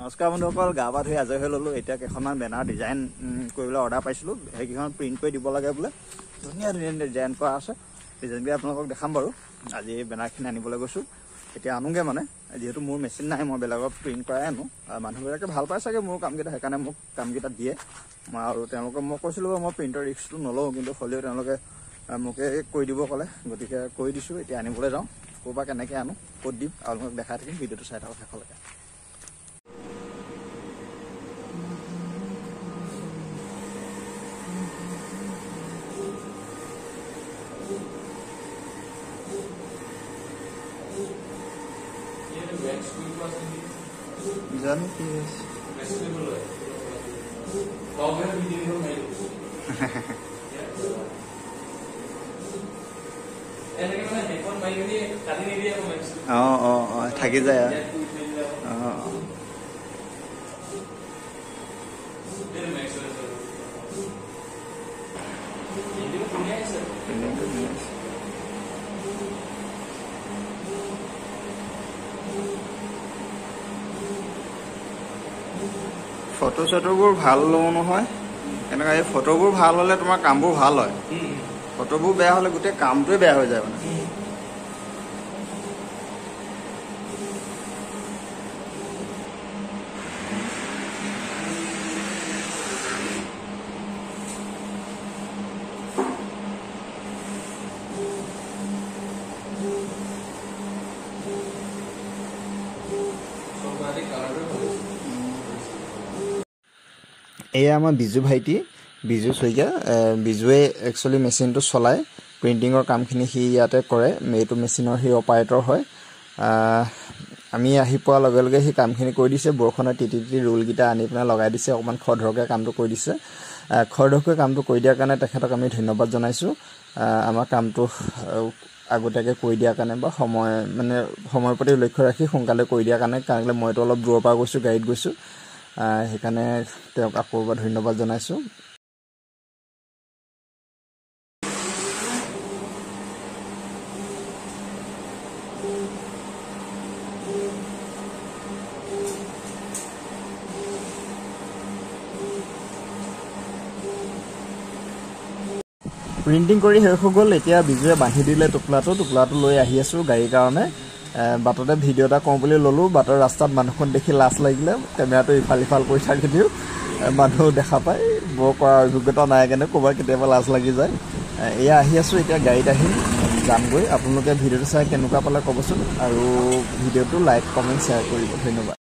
নমস্কাৰ বন্ধুসকল, গা পা ধুই আজৰি হৈ ল'লোঁ। এতিয়া কেইখনমান বেনাৰ ডিজাইন কৰিবলৈ অৰ্ডাৰ পাইছিলোঁ। সেইকেইখন প্ৰিণ্ট কৰি দিব লাগে বোলে। ধুনীয়া ধুনীয়া ডিজাইন কৰা আছে। ডিজাইনবিলাক আপোনালোকক দেখাম বাৰু। আজি বেনাৰখিনি আনিবলৈ গৈছোঁ। এতিয়া আনোগৈ মানে, যিহেতু মোৰ মেচিন নাই, মই বেলেগত প্ৰিণ্ট কৰাই আনো। মানুহবিলাকে ভাল পাই চাগে মোৰ কামকেইটা, সেইকাৰণে মোক কামকেইটা দিয়ে। আৰু তেওঁলোকক মই কৈছিলোঁ বাৰু মই প্ৰিণ্টৰ ৰিস্কটো নলওঁ, কিন্তু হ'লেও তেওঁলোকে মোকে কৰি দিব ক'লে, গতিকে কৰি দিছোঁ। এতিয়া আনিবলৈ যাওঁ। ক'ৰ পৰা কেনেকৈ আনো, ক'ত দিম, আপোনালোকক দেখাই থাকিম। ভিডিঅ'টো চাই থাকক শেষলৈকে। জানো কি থাকি যায়। ফটো চটোবোৰ ভাল লওঁ নহয়, এনেকুৱা এই ফটোবোৰ ভাল হ'লে তোমাৰ কামবোৰ ভাল হয়। ফটোবোৰ বেয়া হ'লে গোটেই কামটোৱে বেয়া হৈ যায় মানে। এয়া আমাৰ বিজু ভাইটি, বিজু শইকীয়া। বিজুৱে একচুৱেলি মেচিনটো চলায়, প্ৰিণ্টিঙৰ কামখিনি সি ইয়াতে কৰে। এইটো মেচিনৰ সি অপাৰেটৰ হয়। আমি আহি পোৱাৰ লগে লগে সি কামখিনি কৰি দিছে। বৰষুণে তিতি তিতি ৰোলকেইটা আনি পেলাই লগাই দিছে। অকণমান খৰধৰকৈ কামটো কৰি দিছে। খৰধৰকৈ কামটো কৰি দিয়াৰ কাৰণে তেখেতক আমি ধন্যবাদ জনাইছোঁ। আমাৰ কামটো আগতীয়াকৈ কৰি দিয়াৰ কাৰণে, বা সময়ৰ প্ৰতি লক্ষ্য ৰাখি সোনকালে কৰি দিয়াৰ কাৰণে। কাৰণ মইতো অলপ দূৰৰ পৰা গৈছোঁ, গাড়ীত গৈছোঁ। সেইকাৰণে তেওঁক আকৌ এবাৰ ধন্যবাদ জনাইছোঁ। প্ৰিণ্টিং কৰি শেষ হৈ গ'ল। এতিয়া বিজুৱে বান্ধি দিলে টোপোলাটো লৈ আহি আছোঁ গাড়ীৰ কাৰণে। বাটতে ভিডিঅ' এটা কৰোঁ বুলি ল'লোঁ। বাটৰ ৰাস্তাত মানুহখন দেখি লাজ লাগিলে। কেমেৰাটো ইফাল সিফাল কৰি থাকি দিওঁ, মানুহ দেখা পাই। বৰ কৰা অভিজ্ঞতা নাই কাৰণে ক'ৰবাত কেতিয়াবা লাজ লাগি যায়। এয়া আহি আছোঁ, এতিয়া গাড়ীত আহিম, যামগৈ। আপোনালোকে ভিডিঅ'টো চাই কেনেকুৱা পালে ক'বচোন, আৰু ভিডিঅ'টো লাইক কমেণ্ট শ্বেয়াৰ কৰিব। ধন্যবাদ।